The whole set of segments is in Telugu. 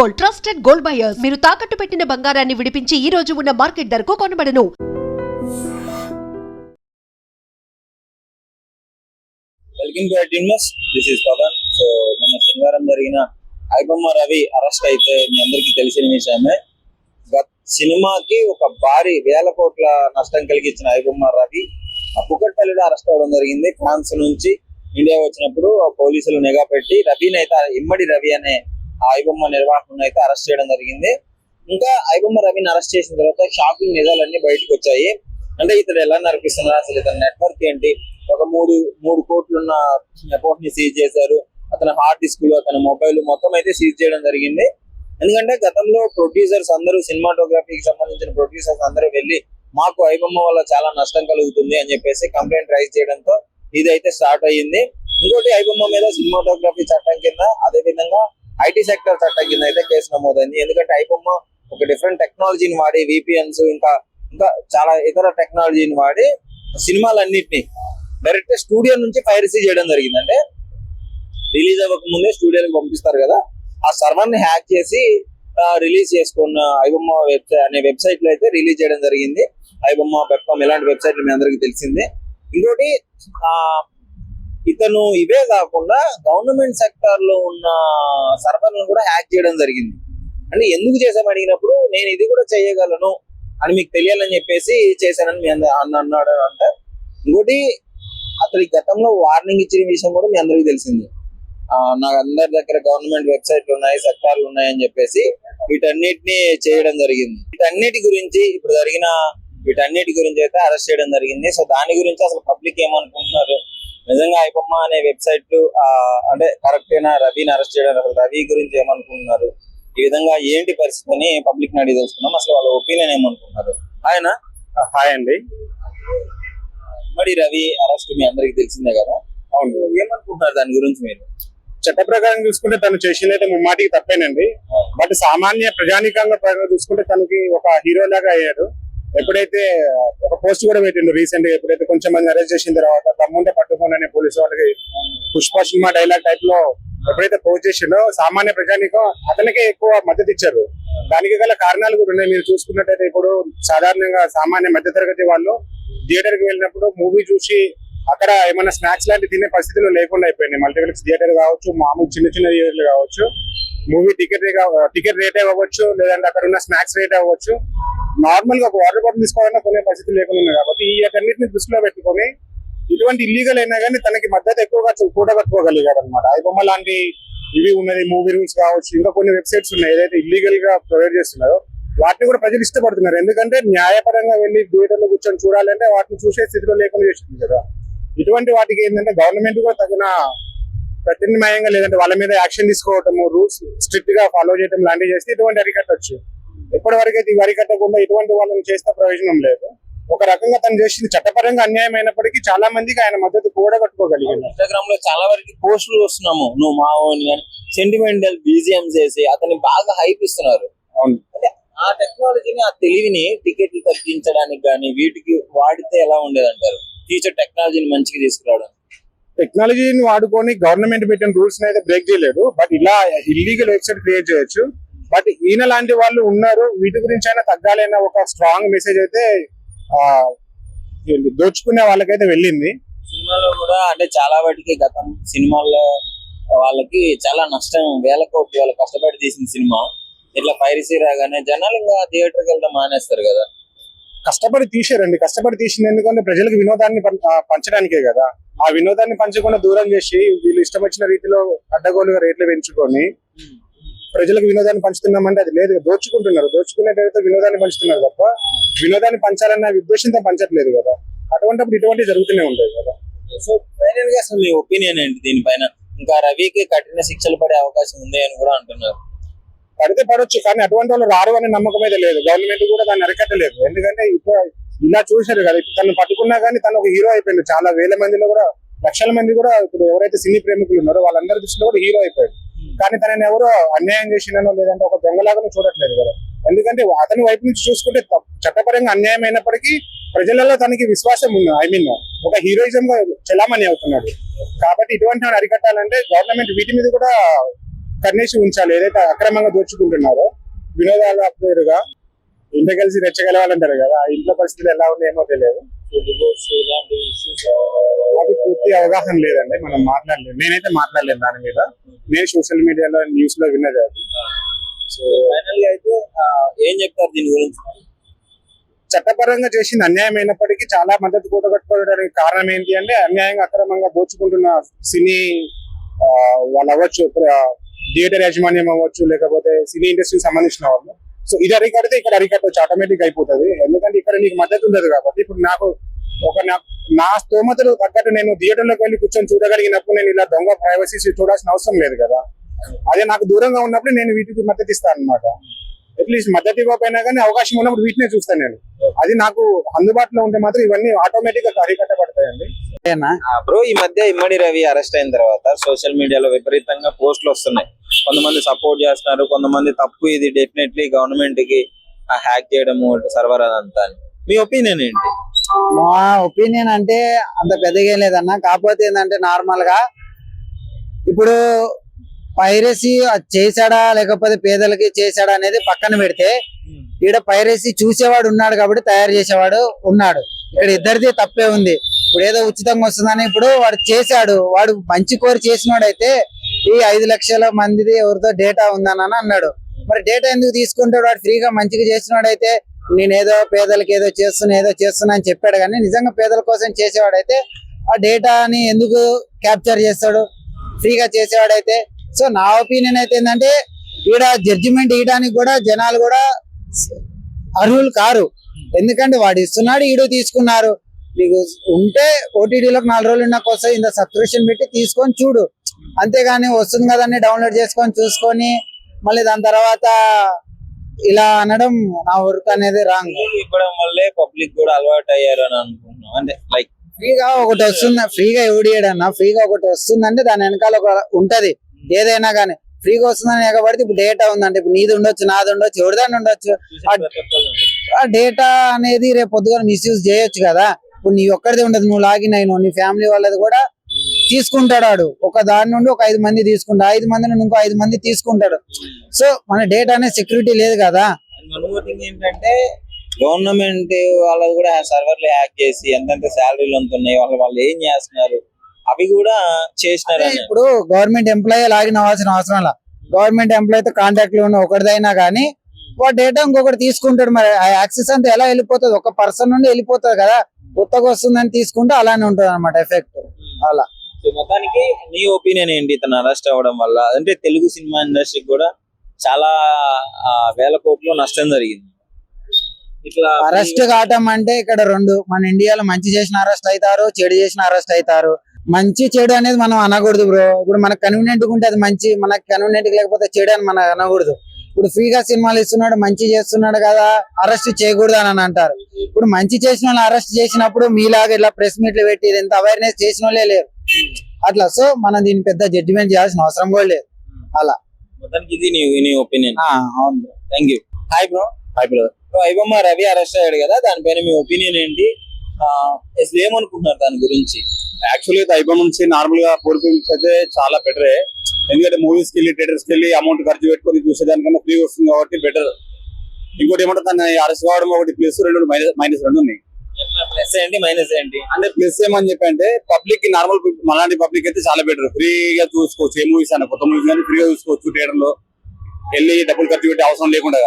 Gold, trusted gold buyers. మీరు తాకట్టు పెట్టిన బంగారాన్ని విడిపించి ఈ రోజు ఉన్న మార్కెట్ ధరకు కొనబడను. Welcome to IT news. This is Pavan. So మన శనివారం జరిగిన ఐబొమ్మ రవి అరెస్ట్ అయితే మీ అందరికీ తెలిసిన విషయమే. సినిమాకి ఒక భారీ వేల కోట్ల నష్టం కలిగించిన ఐబొమ్మ రవి కుకట్పల్లిలో అరెస్ట్ అవ్వడం జరిగింది. ఫ్రాన్స్ నుంచి ఇండియా వచ్చినప్పుడు పోలీసులు నిఘా పెట్టి రవిని అయితే ఇమ్మడి రవి అనే ఐబొమ్మ నిర్వాహకులను అయితే అరెస్ట్ చేయడం జరిగింది. ఇంకా ఐబొమ్మ రవిని అరెస్ట్ చేసిన తర్వాత షాకింగ్ నిజాలన్నీ బయటకు వచ్చాయి. అంటే ఇతడు ఎలా నడిపిస్తున్నారు, అసలు ఇతని నెట్వర్క్ ఏంటి, ఒక మూడు కోట్లున్న అకౌంట్ ని సీజ్ చేశారు. అతని హార్డ్ డిస్క్లు, అతని మొబైల్ మొత్తం అయితే సీజ్ చేయడం జరిగింది. ఎందుకంటే గతంలో ప్రొడ్యూసర్స్ అందరూ, సినిమాటోగ్రఫీకి సంబంధించిన ప్రొడ్యూసర్స్ అందరూ వెళ్ళి మాకు ఐబొమ్మ వల్ల చాలా నష్టం కలుగుతుంది అని చెప్పేసి కంప్లైంట్ రైజ్ చేయడంతో ఇదైతే స్టార్ట్ అయ్యింది. ఇంకోటి ఐబొమ్మ మీద సినిమాటోగ్రఫీ చట్టం కింద, అదే విధంగా ఐటీ సెక్టర్ చట్టం కింద అయితే కేసు నమోదైంది. ఎందుకంటే ఐబొమ్మ ఒక డిఫరెంట్ టెక్నాలజీని వాడి, విపిఎన్స్ ఇంకా చాలా ఇతర టెక్నాలజీని వాడి సినిమాలన్నింటినీ డైరెక్ట్ స్టూడియో నుంచి పైరసీ చేయడం జరిగింది. అంటే రిలీజ్ అవ్వక ముందే స్టూడియోకి పంపిస్తారు కదా, ఆ సర్వర్ ని హ్యాక్ చేసి రిలీజ్ చేసుకున్న ఐబొమ్మ వెబ్సైట్ లో అయితే రిలీజ్ చేయడం జరిగింది. ibomma.com ఇలాంటి వెబ్సైట్లు మీ అందరికీ తెలిసిందే. ఇంకోటి ఇతను ఇవే కాకుండా గవర్నమెంట్ సెక్టర్ లో ఉన్న సర్వర్లను కూడా హ్యాక్ చేయడం జరిగింది. అంటే ఎందుకు చేసామని అడిగినప్పుడు నేను ఇది కూడా చేయగలను అని మీకు తెలియాలని చెప్పేసి చేశానని మీ అన్నాడు అంట. ఇంకోటి అతని గతంలో వార్నింగ్ ఇచ్చిన విషయం కూడా మీ అందరికీ తెలిసింది. నాకు అందరి దగ్గర గవర్నమెంట్ వెబ్సైట్లు ఉన్నాయి, సెక్టార్లు ఉన్నాయని చెప్పేసి వీటన్నిటిని చేయడం జరిగింది. వీటన్నిటి గురించి అయితే అరెస్ట్ చేయడం జరిగింది. సో దాని గురించి అసలు పబ్లిక్ ఏమనుకుంటున్నారు, నిజంగా ఐబొమ్మ అనే వెబ్సైట్ అంటే కరెక్టేనా, రవిని అరెస్ట్ చేయడం, అసలు రవి గురించి ఏమనుకుంటున్నారు, ఈ విధంగా ఏంటి పరిస్థితి అని పబ్లిక్ ని అడిగి తెలుసుకున్నాం. అసలు వాళ్ళ ఒపీనియన్ ఏమనుకుంటున్నారు. హాయ్ అండి. మరి రవి అరెస్ట్ మీ అందరికి తెలిసిందే కదా, అవును, ఏమనుకుంటున్నారు దాని గురించి మీరు? చట్ట ప్రకారం చూసుకుంటే తను చేసిందైతే ముమ్మాటికి తప్పేనండి. బట్ సామాన్య ప్రజానికంగా చూసుకుంటే తనకి ఒక హీరో లాగా అయ్యాడు. ఎప్పుడైతే ఒక పోస్ట్ కూడా పెట్టిండు రీసెంట్ గా, ఎప్పుడైతే కొంచెం మంది అరెస్ట్ చేసిన తర్వాత తమ్ముంటే పట్టుకోండి అనే పోలీసు వాళ్ళకి పుష్ప సినిమా డైలాగ్ టైప్ లో ఎప్పుడైతే పోస్ట్ చేసిండో సామాన్య ప్రజానికం అతనికే ఎక్కువ మద్దతు ఇచ్చారు. దానికి గల కారణాలు కూడా ఉన్నాయి. మీరు చూసుకున్నట్టయితే ఇప్పుడు సాధారణంగా సామాన్య మధ్యతరగతి వాళ్ళు థియేటర్ కి వెళ్ళినప్పుడు మూవీ చూసి అక్కడ ఏమైనా స్నాక్స్ లాంటి తినే పరిస్థితులు లేకుండా అయిపోయినాయి. మల్టీప్లెక్స్ థియేటర్ కావచ్చు, మామూలు చిన్న థియేటర్లు కావచ్చు, మూవీ టికెట్ రేట్ అవ్వచ్చు, లేదంటే అక్కడ ఉన్న స్నాక్స్ రేట్ అవ్వచ్చు, నార్మల్ గా ఒక వాటర్ బాటిల్ తీసుకోవాలన్నా కొనే పరిస్థితి లేకుండా ఉన్నాయి. కాబట్టి ఈ అన్నింటిని దృష్టిలో పెట్టుకుని ఇటువంటి ఇల్లీగల్ అయినా కానీ తనకి మద్దతు ఎక్కువగా కూడగట్టుకోగలిగాడు అనమాట. ఐబొమ్మ లాంటి ఇవి ఉన్నది, మూవీ రూల్స్ కావచ్చు, ఇంకా కొన్ని వెబ్సైట్స్ ఉన్నాయి ఏదైతే ఇల్లీగల్ గా ప్రొవైడ్ చేస్తున్నారో వాటిని కూడా ప్రజలు ఇష్టపడుతున్నారు. ఎందుకంటే న్యాయపరంగా వెళ్ళి థియేటర్లో కూర్చొని చూడాలంటే వాటిని చూసే స్థితిలో లేకుండా చేసింది కదా. ఇటువంటి వాటికి ఏంటంటే గవర్నమెంట్ కూడా తగిన ప్రత్యామ్నాయంగా లేదంటే వాళ్ళ మీద యాక్షన్ తీసుకోవటము, రూల్స్ స్ట్రిక్ట్ గా ఫాలో చేయడం లాంటివి చేస్తే ఇటువంటి అరికట్టచ్చు. ఎప్పటి వరకు అయితే ఇవి అరికట్టకుండా ఇటువంటి వాళ్ళని చేస్తే ప్రయోజనం లేదు. ఒక రకంగా తను చేసింది చట్టపరంగా అన్యాయం అయినప్పటికీ చాలా మందికి ఆయన మద్దతు కూడగట్టుకోగలిగింది. ఇన్స్టాగ్రామ్ లో చాలా వరకు పోస్టులు వస్తున్నాము, నువ్వు మావోని అని సెంటిమెంటల్ బీజిఎం చేసి అతన్ని బాగా హైప్ ఇస్తున్నారు. అవును, ఆ టెక్నాలజీని, ఆ తెలివిని టికెట్లు తగ్గించడానికి కానీ వీటికి వాడితే ఎలా ఉండేదంటారు? ఫ్యూచర్ టెక్నాలజీని మంచిగా తీసుకురావడం, టెక్నాలజీని వాడుకొని గవర్నమెంట్ పెట్టిన రూల్స్ అయితే బ్రేక్ చేయలేదు. బట్ ఇలా ఇల్లీగల్ వెబ్సైట్ క్రియేట్ చేయొచ్చు. బట్ ఈయన లాంటి వాళ్ళు ఉన్నారు, వీటి గురించి అయినా తగ్గాలన్న ఒక స్ట్రాంగ్ మెసేజ్ అయితే దోచుకునే వాళ్ళకైతే వెళ్ళింది. సినిమాలో కూడా అంటే చాలా వాటికి గతం సినిమాల్లో వాళ్ళకి చాలా నష్టం, వేల కోట్లు వాళ్ళు కష్టపడి తీసిన సినిమా ఇట్లా పైరసీ రాగానే జనాలు ఇంకా థియేటర్కి వెళ్ళడం మానేస్తారు కదా. కష్టపడి తీసారండి, కష్టపడి తీసింది ఎందుకంటే ప్రజలకు వినోదాన్ని పంచడానికే కదా. ఆ వినోదాన్ని పంచకుండా దూరం చేసి వీళ్ళు ఇష్టం వచ్చిన రీతిలో అడ్డగోలుగా రేట్లు పెంచుకొని ప్రజలకు వినోదాన్ని పంచుతున్నామంటే అది లేదు, దోచుకుంటున్నారు. దోచుకునే పేరుతో వినోదాన్ని పంచుతున్నారు తప్ప వినోదాన్ని పంచాలన్న ఉద్దేశంతో పంచట్లేదు కదా. అటువంటిప్పుడు ఇటువంటి జరుగుతూనే ఉంటాయి కదా. సో ఫైనల్ గా అసలు మీ ఒపీనియన్ ఏంటి దీనిపైన? ఇంకా రవికి కఠిన శిక్షలు పడే అవకాశం ఉంది అని కూడా అంటున్నారు. పడితే పడవచ్చు, కానీ అటువంటి వాళ్ళు రారు అనే నమ్మకం అయితే లేదు. గవర్నమెంట్ కూడా దాన్ని అరికట్టలేదు. ఎందుకంటే ఇప్పుడు ఇలా చూశారు కదా, ఇప్పుడు తను పట్టుకున్నా కానీ తను ఒక హీరో అయిపోయింది. చాలా వేల మందిలో కూడా, లక్షల మంది కూడా ఇప్పుడు ఎవరైతే సినీ ప్రేమికులు ఉన్నారో వాళ్ళందరి దృష్టిలో కూడా హీరో అయిపోయాడు. కానీ తనని ఎవరో అన్యాయం చేసినానో లేదంటే ఒక దొంగలాగానో చూడట్లేదు కదా. ఎందుకంటే అతని వైపు నుంచి చూసుకుంటే చట్టపరంగా అన్యాయం అయినప్పటికీ ప్రజలలో తనకి విశ్వాసం ఉంది. ఒక హీరోయిజం గా చలామణి అవుతున్నాడు. కాబట్టి ఇటువంటి అరికట్టాలంటే గవర్నమెంట్ వీటి మీద కూడా కన్నేసి ఉంచాలి. ఏదైతే అక్రమంగా దోచుకుంటున్నారో వినోదాల పేరుగా ఇంట్లో కలిసి రెచ్చగలవాలంటారు కదా, ఆ ఇంట్లో పరిస్థితులు ఎలా ఉన్నాయేమో తెలియదు. అది పూర్తి అవగాహన లేదండి, మనం మాట్లాడలేదు. నేనైతే మాట్లాడలేదు దాని మీద. నేను సోషల్ మీడియాలో న్యూస్ లో విన్నది అది. సో ఫైనల్ గా అయితే ఏం చెప్తారు దీని గురించి? చట్టపరంగా చేసింది అన్యాయం అయినప్పటికీ చాలా మద్దతు కూడగట్టుకోవడానికి కారణం ఏంటి అంటే, అన్యాయంగా అక్రమంగా దోచుకుంటున్న సినీ వాళ్ళు అవ్వచ్చు, థియేటర్ యాజమాన్యం అవ్వచ్చు, లేకపోతే సినీ ఇండస్ట్రీకి సంబంధించిన వాళ్ళు. సో ఇది అరికడితే ఇక్కడ అరికట్టవచ్చు, ఆటోమేటిక్ అయిపోతుంది. ఎందుకంటే ఇక్కడ నీకు మద్దతు ఉండదు కాబట్టి. ఇప్పుడు నాకు నా స్తోమతలు తగ్గట్టు నేను థియేటర్లోకి వెళ్ళి కూర్చొని చూడగలిగినప్పుడు నేను ఇలా దొంగ ప్రైవసీ చూడాల్సిన అవసరం లేదు కదా. అదే నాకు దూరంగా ఉన్నప్పుడు నేను వీటికి మద్దతు ఇస్తాను అనమాట. అట్లీస్ట్ మద్దతు ఇవ్వకపోయినా కానీ అవకాశం ఉన్నప్పుడు వీటినే చూస్తాను నేను. అది నాకు అందుబాటులో ఉంటే మాత్రం ఇవన్నీ ఆటోమేటిక్ గా అరికట్టబడతాయండి. బ్రో, ఈ మధ్య ఇమ్మడి రవి అరెస్ట్ అయిన తర్వాత సోషల్ మీడియాలో విపరీతంగా పోస్టులు వస్తున్నాయి. కొంతమంది సపోర్ట్ చేస్తున్నారు, కొంతమంది తప్పు, ఇది డెఫినెట్లీ గవర్నమెంట్ కి హ్యాక్ చేయడము సర్వర్ అదంతా. మీ ఒపీనియన్ ఏంటి? మా ఒపీనియన్ అంటే అంత పెద్దగా లేదన్న. కాకపోతే ఏంటంటే నార్మల్ గా ఇప్పుడు పైరసీ చేశాడా లేకపోతే పేదలకి చేశాడా అనేది పక్కన పెడితే, ఈడ పైరసీ చూసేవాడు ఉన్నాడు కాబట్టి తయారు చేసేవాడు ఉన్నాడు. ఇక్కడ ఇద్దరిది తప్పే ఉంది. ఇప్పుడు ఏదో ఉచితంగా వస్తుందని ఇప్పుడు వాడు చేశాడు, వాడు మంచి కోరి చేసినోడైతే ఈ 5 లక్షల మందిది ఎవరితో డేటా ఉందని అన్నాడు. మరి డేటా ఎందుకు తీసుకుంటాడు? వాడు ఫ్రీగా మంచిగా చేసినోడైతే నేనేదో పేదలకి ఏదో చేస్తున్నా అని చెప్పాడు. కానీ నిజంగా పేదల కోసం చేసేవాడైతే ఆ డేటాని ఎందుకు క్యాప్చర్ చేస్తాడు ఫ్రీగా చేసేవాడైతే? సో నా ఒపీనియన్ అయితే ఏంటంటే, ఈడ జడ్జిమెంట్ ఇవ్వడానికి కూడా జనాలు కూడా అర్హులు కారు. ఎందుకంటే వాడు ఇస్తున్నాడు, ఈడు తీసుకున్నారు. నీకు ఉంటే ఓటీటీలోకి 4 రోజులు ఉన్నాక వస్తాయి, ఇంత సబ్స్క్రిప్షన్ పెట్టి తీసుకొని చూడు. అంతేగాని వస్తుంది కదని డౌన్లోడ్ చేసుకొని చూసుకొని మళ్ళీ దాని తర్వాత ఇలా అనడం నా వర్క్ అనేది రాంగ్. ఇవ్వడం వల్లే పబ్లిక్ కూడా అలవాటు అయ్యారు అని అనుకుంటున్నాం. అంటే లైక్ ఫ్రీగా ఒకటి వస్తుంది, ఫ్రీగా ఎవడియడన్నా ఫ్రీగా ఒకటి వస్తుందంటే దాని వెనకాల ఒక ఉంటది. ఏదైనా కానీ ఫ్రీగా వస్తుందని ఎగబడితే ఇప్పుడు డేటా ఉందంటే ఇప్పుడు నీది ఉండొచ్చు, నాది ఉండొచ్చు, ఎవరిదాన్ని ఉండొచ్చు. ఆ డేటా అనేది రేపు పొద్దుగా మిస్యూజ్ చేయొచ్చు కదా. ఇప్పుడు నీ ఒక్కడిది ఉండదు, నువ్వు లాగిన్ అయిన నీ ఫ్యామిలీ వాళ్ళది కూడా తీసుకుంటాడు. వాడు ఒక దాని నుండి ఒక 5 మంది తీసుకుంటాడు, 5 మంది నుండి ఇంకో 5 మంది తీసుకుంటాడు. సో మన డేటా అనేది సెక్యూరిటీ లేదు కదా. ఏంటంటే గవర్నమెంట్ వాళ్ళది కూడా సర్వర్లు హ్యాక్ చేసి ఎంతెంత శాలరీలు అంతున్నాయి, వాళ్ళు ఏం చేస్తున్నారు అవి కూడా చేసినారు. ఇప్పుడు గవర్నమెంట్ ఎంప్లాయీ లాగిన్ అవ్వాల్సిన అవసరం లా. గవర్నమెంట్ ఎంప్లాయీతో కాంటాక్ట్ లో ఉన్న ఒకటిదైనా కానీ వాడు డేటా ఇంకొకటి తీసుకుంటాడు. మరి ఆ యాక్సెస్ అంతా ఎలా వెళ్ళిపోతుంది? ఒక పర్సన్ నుండి వెళ్ళిపోతుంది కదా. కొత్తగా వస్తుందని తీసుకుంటే అలానే ఉంటుంది అనమాట ఎఫెక్ట్. అలా మొత్తానికి నీ ఒపీనియన్ ఏంటి ఇతను అరెస్ట్ అవ్వడం వల్ల? అంటే తెలుగు సినిమా ఇండస్ట్రీకి కూడా చాలా వేల కోట్లు నష్టం జరిగింది. ఇట్లా అరెస్ట్ కావటం అంటే ఇక్కడ 2, మన ఇండియాలో మంచి చేసిన అరెస్ట్ అవుతారు, చెడు చేసిన అరెస్ట్ అవుతారు. మంచి చెడు అనేది మనం అనకూడదు బ్రో. ఇప్పుడు మనకు కన్వీనియంట్ ఉంటే అది మంచి, మనకు కన్వీనియంట్ లేకపోతే చెడు అని మనం అనకూడదు. ఇప్పుడు ఫ్రీగా సినిమాలు ఇస్తున్నాడు, మంచి చేస్తున్నాడు కదా, అరెస్ట్ చేయకూడదు అని అంటారు. ఇప్పుడు మంచి చేసిన వాళ్ళు అరెస్ట్ చేసినప్పుడు మీలాగా ఇలా ప్రెస్ మీట్లు పెట్టి ఎంత అవేర్నెస్ చేసిన వాళ్ళే లేరు అట్లా. సో మనం దీన్ని పెద్ద జడ్జిమెంట్ చేయాల్సిన అవసరం కూడా లేదు. అలా మొత్తానికి ఇది నీ ఒపీనియన్. అవును bro. Thank you. Hi bro. IBomma Ravi arrest అయ్యాడు కదా, దానిపైన మీ ఒపీనియన్ ఏంటి? అసలు ఏమనుకుంటున్నారు దాని గురించి? యాక్చువల్లీ ఐబొమ్మ నుంచి నార్మల్ గా పూర్ ఫిల్మ్స్ అయితే చాలా బెటరే. ఎందుకంటే మూవీస్ కి వెళ్ళి థియేటర్స్ కి వెళ్ళి అమౌంట్ ఖర్చు పెట్టుకొని చూసేదానికన్నా ఫ్రీ వస్తుంది కాబట్టి బెటర్. ఇంకోటి ఏమంటే తన అరెస్ట్ కావడం ఒకటి ప్లస్, 2 మైనస్ 2 ఉన్నాయి. ప్లస్ ఏంటి మైనస్ ఏంటి? అంటే ప్లస్ ఏమని చెప్పి అంటే పబ్లిక్ కి నార్మల్ మలాంటి పబ్లిక్ అయితే చాలా బెటర్. ఫ్రీగా చూసుకోవచ్చు, ఏ మూవీస్ అయినా కొత్త మూవీస్ కానీ ఫ్రీగా చూసుకోవచ్చు థియేటర్ లో వెళ్ళి డబ్బులు ఖర్చు పెట్టే అవసరం లేకుండా.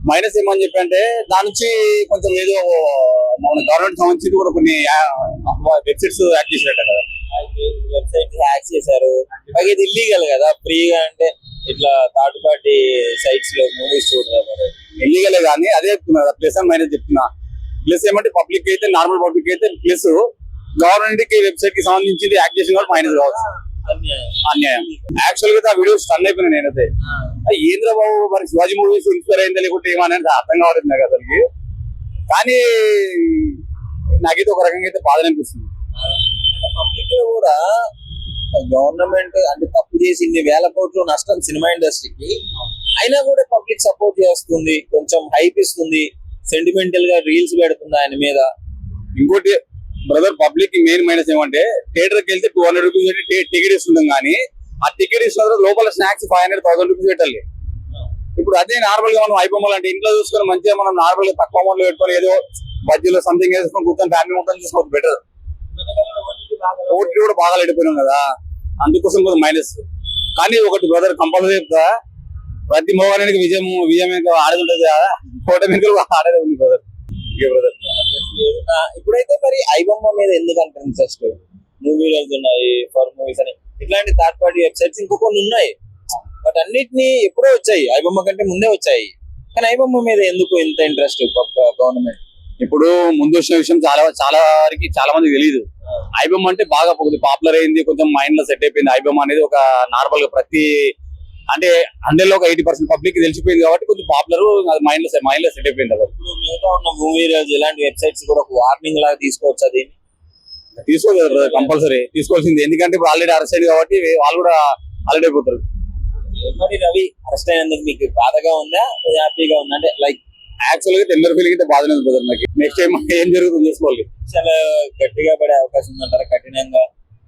మైనస్ ఏమని చెప్పి అంటే దాని నుంచి కొంచెం ఏదో మన గవర్నమెంట్ సంబంధించి కూడా కొన్ని వెబ్సైట్స్ యాక్ట్ చేసినట్టు కదా. వెబ్సైట్ హ్యాక్ చేశారు. పైగా ఇది ఇల్లీగల్ కదా, ఫ్రీగా అంటే ఇట్లా థర్డ్ పార్టీ సైట్స్ లో మూవీస్ చూడరు. ఇల్లీగలే కానీ అదే ప్లస్ అండ్ మైనస్ చెప్తున్నా. ప్లస్ ఏమంటే పబ్లిక్ అయితే నార్మల్ పబ్లిక్ అయితే ప్లస్, గవర్నమెంట్ కి వెబ్సైట్ కి సంబంధించి యాక్ట్ చేసిన కూడా మైనస్ కావచ్చు. అన్యాయం. యాక్చువల్ గా ఆ వీడియో స్టన్ అయిపోయినా నేనైతే. ఏంద్రబాబు మరి శివాజీ మూవీస్ ఇన్స్పైర్ అయింది లేకుంటే ఏమనేది అర్థం కావట్లేదు నాకు అసలుకి. కానీ నాకైతే ఒక రకంగా అయితే బాధ అనిపిస్తుంది. పబ్లిక్ లో కూడా గవర్నమెంట్ అంటే తప్పు చేసి ఇన్ని వేల కోట్లు నష్టం సినిమా ఇండస్ట్రీకి, అయినా కూడా పబ్లిక్ సపోర్ట్ చేస్తుంది, కొంచెం హైప్ ఇస్తుంది, సెంటిమెంటల్ గా రీల్స్ పెడుతుంది ఆయన మీద. ఇంకోటి బ్రదర్, పబ్లిక్ మెయిన్ మైనస్ ఏమంటే థియేటర్ కి వెళ్తే 200 రూపీస్ టికెట్ ఇస్తుంటాం కానీ ఆ టికెట్ ఇచ్చిన తర్వాత లోపల స్నాక్స్ 500,000 రూపీస్ పెట్టాలి. ఇప్పుడు అదే నార్మల్ గా మనం ఐబొమ్మలు అంటే ఇంట్లో చూసుకొని మంచిగా మనం నార్మల్ గా తక్కువ అమౌంట్ పెట్టుకొని ఏదో బడ్జెట్లో సంథింగ్ వేసుకొని కూర్చొని ఫ్యామిలీ మొత్తం చూసుకోవచ్చు బెటర్. ఓటీ కూడా బాగా లేడిపోయినాం కదా, అందుకోసం కొంచెం మైనస్. కానీ ఒకటి బ్రదర్ కంపల్సరీ చెప్తా, ప్రతి మోగానికి విజయం ఆడేది ఉంటుంది కదా, ఓటమి ఆడేది ఉంది బ్రదర్. ఇప్పుడైతే మరి ఐబొమ్మ మీద ఎందుకంటే ఇంట్రెస్ట్? మూవీస్ ఉన్నాయి, ఫర్ మూవీస్ అని ఇట్లాంటి థర్డ్ పార్టీ వెబ్సైట్స్ ఇంకో కొన్ని ఉన్నాయి, బట్ అన్నిటిని ఎప్పుడో వచ్చాయి, ఐబొమ్మ కంటే ముందే వచ్చాయి. కానీ ఐబొమ్మ మీద ఎందుకు ఇంత ఇంట్రెస్ట్ గవర్నమెంట్? ఇప్పుడు ముందు వచ్చిన విషయం చాలా వరకు చాలా మందికి తెలియదు. ఐబొమ్మ అంటే బాగా పాపులర్ అయింది, కొంచెం మైండ్ లో సెట్ అయిపోయింది. ఐబొమ్మ అనేది ఒక నార్మల్ గా ప్రతి అంటే 100 లో ఒక 80% పబ్లిక్ తెలిసిపోయింది కాబట్టి కొంచెం పాపులర్ మైండ్ లో సెట్ అయిపోయింది కదా. ఇప్పుడు మిగతా ఉన్న మూవీ రోజు ఇలాంటి వెబ్సైట్స్ కూడా ఒక వార్నింగ్ లాగా తీసుకోవచ్చు. అది తీసుకోలేదు కంపల్సరీ తీసుకోవాల్సింది, ఎందుకంటే ఇప్పుడు ఆల్రెడీ అరెస్ట్ అయింది కాబట్టి వాళ్ళు కూడా ఆల్రెడీ అయిపోతారు. మరి రవి అరెస్ట్ అయినందుకు మీకు బాధగా ఉందా, హ్యాపీగా ఉందా? అంటే లైక్ యాక్చువల్ గా టెండర్ ఫీలింగ్ అయితే బాధనే ఉంది బ్రదర్. నాకు నెక్స్ట్ టైం ఏం జరుగుతుందో చూసుకోవాలి. చాలా గట్టిగా పడే అవకాశం ఉందంటారా? కఠినంగా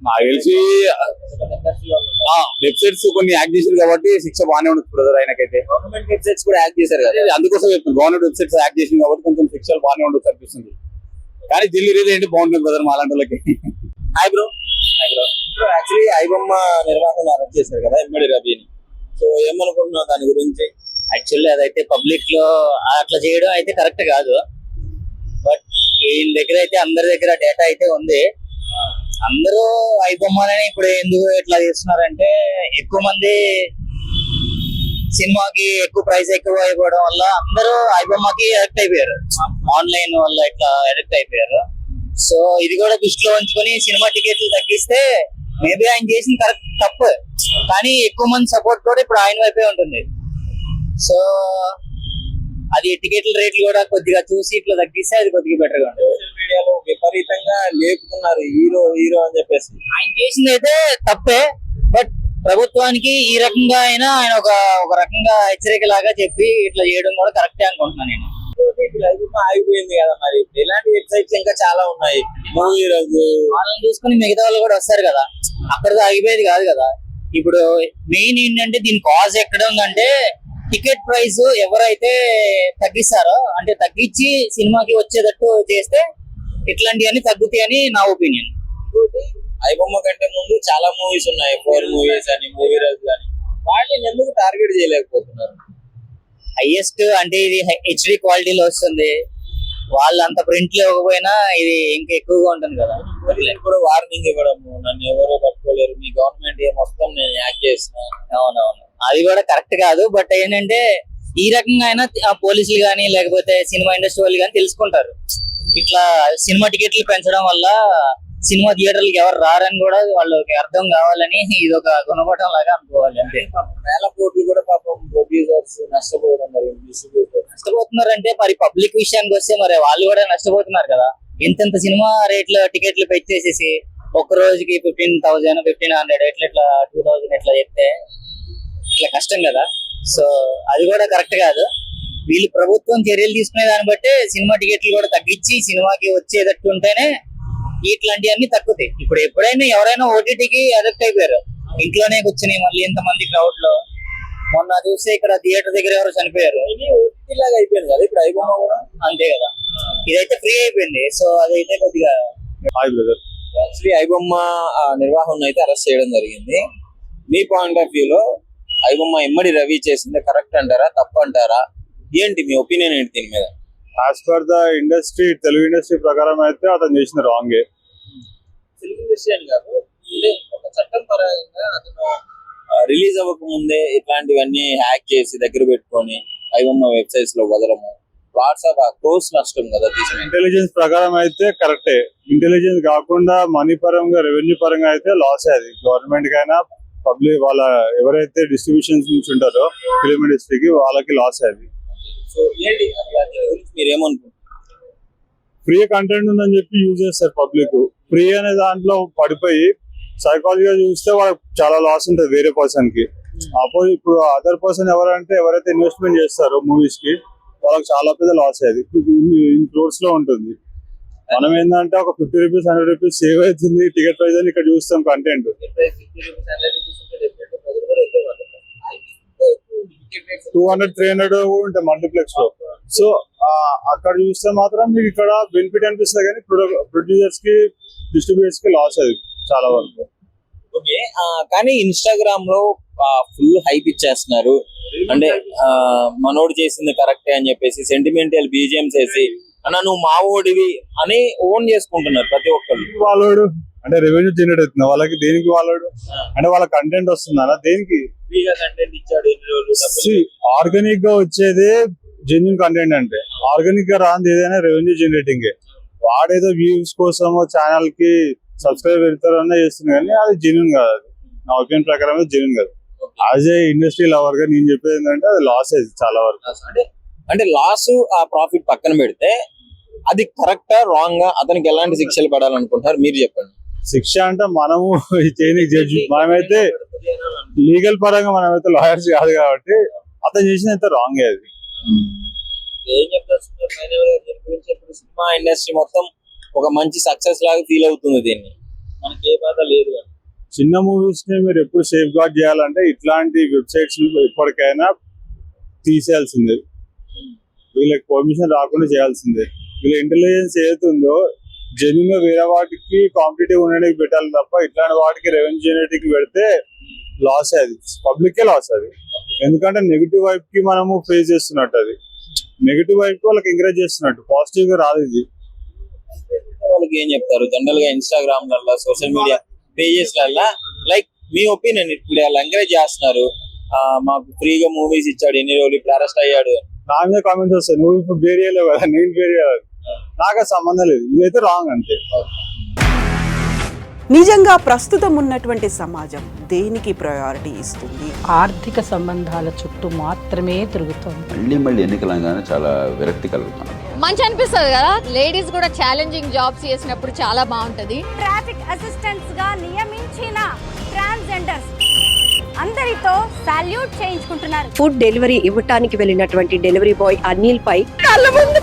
నాకు తెలిసి వెబ్సైట్స్ కొన్ని యాక్ట్ చేశారు కాబట్టి శిక్ష బాగానే ఉంటుంది బ్రదర్ ఆయనకైతే. గవర్నమెంట్ వెబ్సైట్స్ కూడా యాక్ట్ చేశారు కదా, అందుకోసం చెప్తాను గవర్నమెంట్ వెబ్సైట్స్ యాక్ట్ చేసింది కాబట్టి కొంచెం శిక్షలు బాగానే ఉండొచ్చు అనిపిస్తుంది. కానీ ఢిల్లీ రీతి ఏంటి బాగుంటుంది బ్రదర్ మా అలాంటి వాళ్ళకి. Hi bro. యాక్చువల్లీ ఐబొమ్మ నిర్వాహకులు అరెస్ట్ చేశారు కదా ఇమ్మడి రవిని, సో ఏమనుకుంటున్నావు దాని గురించి? యాక్చువల్లీ అదైతే పబ్లిక్ లో అట్లా చేయడం అయితే కరెక్ట్ కాదు. బట్ వీళ్ళ దగ్గర అయితే అందరి దగ్గర డేటా అయితే ఉంది. అందరూ ఐబొమ్మలని ఇప్పుడు ఎందుకు ఇట్లా చేస్తున్నారంటే ఎక్కువ మంది సినిమాకి ఎక్కువ ప్రైస్ ఎక్కువ అయిపోవడం వల్ల అందరూ ఐబొమ్మకి అడిక్ట్ అయిపోయారు, ఆన్లైన్ వల్ల ఇట్లా అడిక్ట్ అయిపోయారు. సో ఇది కూడా దృష్టిలో ఉంచుకొని సినిమా టికెట్లు తగ్గిస్తే మేబీ ఆయన చేసిన కరెక్ట్ తప్పు, కానీ ఎక్కువ మంది సపోర్ట్ కూడా ఇప్పుడు ఆయన వైపే ఉంటుంది. సో అది టికెట్ల రేట్లు కూడా కొద్దిగా చూసి ఇట్లా తగ్గిస్తే అది కొద్దిగా బెటర్ గా ఉంటుంది. సోషల్ మీడియాలో విపరీతంగా లేపుతున్నారు హీరో హీరో అని చెప్పేసి. ఆయన చేసింది అయితే తప్పే, బట్ ప్రభుత్వానికి ఈ రకంగా అయినా ఆయన ఒక రకంగా హెచ్చరిక లాగా చెప్పి ఇట్లా చేయడం కూడా కరెక్టే అనుకుంటున్నాను నేను. ఇప్పుడు ఐబొమ్మ ఆగిపోయింది కదా, మరి ఇలాంటి వెబ్సైట్స్ ఇంకా చాలా ఉన్నాయి. మూవీ రోజు వాళ్ళని చూసుకుని మిగతా వాళ్ళు కూడా వస్తారు కదా, అక్కడితో ఆగిపోయేది కాదు కదా. ఇప్పుడు మెయిన్ ఏంటంటే దీని కాజ్ ఎక్కడ ఉందంటే టికెట్ ప్రైస్ ఎవరైతే తగ్గిస్తారో అంటే తగ్గించి సినిమాకి వచ్చేటట్టు చేస్తే ఇట్లాంటివన్నీ తగ్గుతాయని నా ఒపీనియన్. ఐబొమ్మ కంటే ముందు చాలా మూవీస్ ఉన్నాయి, 4 మూవీస్ అని, మూవీ రోజు అని, వాటిని ఎందుకు టార్గెట్ చేయలేకపోతున్నారు? హైయెస్ట్ అంటే ఇది హెచ్డి క్వాలిటీలో వస్తుంది, వాళ్ళు అంత ప్రింట్ లో ఇవ్వకపోయినా ఇది ఇంకా ఎక్కువగా ఉంటుంది కదా. ఇప్పుడు వార్నింగ్ ఇవ్వడము, నన్ను ఎవరో పట్టుకోలేరు, మీ గవర్నమెంట్ మొత్తం నేను యాక్ట్ చేస్తున్నా. అవునవును, అది కూడా కరెక్ట్ కాదు. బట్ ఏంటంటే ఈ రకంగా అయినా పోలీసులు కానీ లేకపోతే సినిమా ఇండస్ట్రీ వాళ్ళు కానీ తెలుసుకుంటారు. ఇట్లా సినిమా టికెట్లు పెంచడం వల్ల సినిమా థియేటర్లకు ఎవరు రారని కూడా వాళ్ళకి అర్థం కావాలని ఇది ఒక గుణపటం లాగా అనుకోవాలి అంతే. వేల కోట్లు కూడా పాపం ప్రొడ్యూసర్స్ నష్టపోవడం జరిగింది, డిస్ట్రిబ్యూటర్ నష్టపోతున్నారంటే మరి పబ్లిక్ విషయానికి వస్తే మరి వాళ్ళు కూడా నష్టపోతున్నారు కదా. ఇంత సినిమా రేట్లు టికెట్లు పెంచేసేసి ఒక్క రోజుకి 15,000 1,500 ఇట్లా 2,000 ఇట్లా చెప్తే ఇట్లా కష్టం కదా. సో అది కూడా కరెక్ట్ కాదు. వీళ్ళు ప్రభుత్వం చర్యలు తీసుకునే దాన్ని బట్టి సినిమా టికెట్లు కూడా తగ్గించి సినిమాకి వచ్చేటట్టు ఉంటేనే ఇట్లాంటివన్నీ తగ్గుతాయి. ఇప్పుడు ఎప్పుడైనా ఎవరైనా ఓటీటీకి అడిక్ట్ అయిపోయారు, ఇంట్లోనే కూర్చుని మళ్ళీ ఇంతమంది క్రౌడ్ లో. మొన్న చూస్తే ఇక్కడ థియేటర్ దగ్గర ఎవరు చనిపోయారు, ఓటీటీ లాగా అయిపోయింది కదా ఇప్పుడు ఐబొమ్మ కూడా. అంతే కదా, ఇదైతే ఫ్రీ అయిపోయింది. సో అదైతే కొద్దిగా యాక్చువల్లీ ఐబొమ్మ నిర్వాహకులను అయితే అరెస్ట్ చేయడం జరిగింది. మీ పాయింట్ ఆఫ్ వ్యూ లో ఐబొమ్మ ఇమ్మడి రవి చేసింది కరెక్ట్ అంటారా, తప్పు అంటారా? ఏంటి మీ ఒపీనియన్ ఏంటి దీని మీద? As per the industry, Telugu industry ప్రకారం అయితే అతను చేసిన రాంగే. తెలుగు ఇండస్ట్రీ అని కాదు, అంటే ఒక చట్టం పరంగా అతను రిలీజ్ అవ్వక ముందే ఇట్లాంటివన్నీ హ్యాక్ చేసి దగ్గర పెట్టుకొని ఐబొమ్మ వెబ్సైట్స్ లో వదలము, వాట్సాప్ క్రోస్ నష్టం కదా తీసుకుని. ఇంటెలిజెన్స్ ప్రకారం అయితే కరెక్టే. ఇంటెలిజెన్స్ కాకుండా మనీ పరంగా, రెవెన్యూ పరంగా అయితే లాస్. అది గవర్నమెంట్ కైనా పబ్లిక్ వాళ్ళ ఎవరైతే డిస్ట్రిబ్యూషన్స్ నుంచి ఉంటారో ఫిలిం ఇండస్ట్రీకి వాళ్ళకి లాస్. అది సో ఏంటి మీరేమనుకుంటున్నారు? ఫ్రీ కంటెంట్ ఉందని చెప్పి యూజ్ చేస్తారు పబ్లిక్. ఫ్రీ అనే దాంట్లో పడిపోయి సైకాలజీగా చూస్తే వాళ్ళకి చాలా లాస్ ఉంటుంది వేరే పర్సన్ కి. అపోజిట్ ఇప్పుడు అదర్ పర్సన్ ఎవరైతే ఇన్వెస్ట్మెంట్ చేస్తారో మూవీస్ కి వాళ్ళకి చాలా పెద్ద లాస్. అది క్రోర్స్ లో ఉంటుంది. మనం ఏంటంటే ఒక 50 రూపీస్ 100 రూపీస్ సేవ్ అవుతుంది టికెట్ ప్రైస్ అని ఇక్కడ చూస్తాం కంటెంట్. 200-300 కూడా ఉంటాయి మల్టీప్లెక్స్ లో. సో అక్కడ చూస్తే మాత్రం మీకు ఇక్కడ బెనిఫిట్ అనిపిస్తుంది, కానీ ప్రొడ్యూసర్స్ కి డిస్ట్రిబ్యూటర్స్ కి లాస్ అది చాలా వరకు. ఓకే, కానీ ఇన్స్టాగ్రామ్ లో ఫుల్ హైప్ ఇచ్చేస్తున్నారు. అంటే మనోడు చేసింది కరెక్టే అని చెప్పేసి సెంటిమెంటల్ బీజిఎంస్ వేసి అన్న నువ్వు మావోడివి అని ఓన్ చేసుకుంటున్నారు ప్రతి ఒక్కళ్ళు. వాళ్ళోడు అంటే రెవెన్యూ జనరేట్ అవుతుంది వాళ్ళకి, దేనికి వాళ్ళోడు అంటే వాళ్ళ కంటెంట్ వస్తుందా దేనికి? ఫ్రీగా కంటెంట్ ఇచ్చాడు ఎన్ని రోజులు. ఆర్గానిక్ గా వచ్చేదే జెన్యున్ కంటెంట్, అంటే ఆర్గానిక్ గా రాంది ఏదైనా రెవెన్యూ జనరేటింగ్. వాడేదో వ్యూస్ కోసం ఛానల్ కి సబ్స్క్రైబ్ పెడతారన్నా చేస్తుంది, కానీ అది జెన్యున్ కాదు. అది నా ఒపీనియన్ ప్రకారం అది జెన్యున్ కాదు. యాజ్ ఏ ఇండస్ట్రీ లవర్ గా నేను చెప్పేది ఏంటంటే అది లాస్ అయింది చాలా వరకు. అంటే లాస్ ఆ ప్రాఫిట్ పక్కన పెడితే అది కరెక్టా రాంగ్ గా, అతనికి ఎలాంటి శిక్షలు పడాలనుకుంటారు మీరు చెప్పండి. శిక్ష అంటే మనము చేయని జడ్జి, మనమైతే లీగల్ పరంగా మనమైతే లాయర్స్ కాదు కాబట్టి అతను చేసినంత రాంగ్ అది. ఏం చెప్తారు దీని గురించి? ఇప్పుడు సినిమా ఇండస్ట్రీ మొత్తం ఒక మంచి సక్సెస్ లాగా ఫీల్ అవుతుంది, దీన్ని మనకి ఏ బాధ లేదు. చిన్న మూవీస్ ని మీరు ఎప్పుడు సేఫ్ గార్డ్ చేయాలంటే ఇట్లాంటి వెబ్సైట్స్ ఎప్పటికైనా తీసేయాల్సిందే, వీళ్ళకి పర్మిషన్ రాకుండా చేయాల్సిందే. వీళ్ళ ఇంటెలిజెన్స్ ఏదైతుందో జెన్యున్ గా వేరే వాటికి కాంపిటేటివ్ ఉండడానికి పెట్టాలి తప్ప ఇట్లాంటి వాటికి రెవెన్యూ జనరేటింగ్ పెడితే లాస్, అది పబ్లిక్ లాస్ అది. ఎందుకంటే నెగిటివ్ వైపు కి మనము ఫేస్ చేస్తున్నట్టు, అది నెగిటివ్ వైపు వాళ్ళకి ఎంకరేజ్ చేస్తున్నట్టు, పాజిటివ్ గా రాదు ఇది. వాళ్ళకి ఏం చెప్తారు జనరల్ గా ఇన్స్టాగ్రామ్ లలో సోషల్ మీడియా పేజెస్ లలో, లైక్ మీ ఒపీనియన్, ఇప్పుడు వాళ్ళు ఎంకరేజ్ చేస్తున్నారు మాకు ఫ్రీగా మూవీస్ ఇచ్చాడు ఎన్ని రోజులు ఇప్పుడు అరెస్ట్ అయ్యాడు, నా మీద కామెంట్స్ వస్తాయి, నువ్వు ఇప్పుడు బేర్ చేయలేవు కదా, నేను బేర్ చేయాలి, నాకు సంబంధం లేదు, ఇదైతే రాంగ్ అంతే. నిజంగా ప్రస్తుతం ఉన్నటువంటి సమాజం దేనికి ప్రయారిటీ ఇస్తుంది? ఆర్థిక సంబంధాల చుట్టూ మాత్రమే తిరుగుతోంది. మళ్ళీ ఎన్నికలంగానే చాలా విరక్తి కలుగుతాను. మంచి అనిపిస్తుంది కదా, లేడీస్ కూడా ఛాలెంజింగ్ జాబ్స్ చేసినప్పుడు చాలా బాగుంటది. ట్రాఫిక్ అసిస్టెంట్స్ గా నియమించిన ట్రాన్స్జెండర్స్ అందరితో సాల్యూట్ చేయించుకుంటున్నారు. ఫుడ్ డెలివరీ ఇవ్వటానికి వెళ్ళినటువంటి డెలివరీ బాయ్ అనిల్ పై కళ్ళ ముందు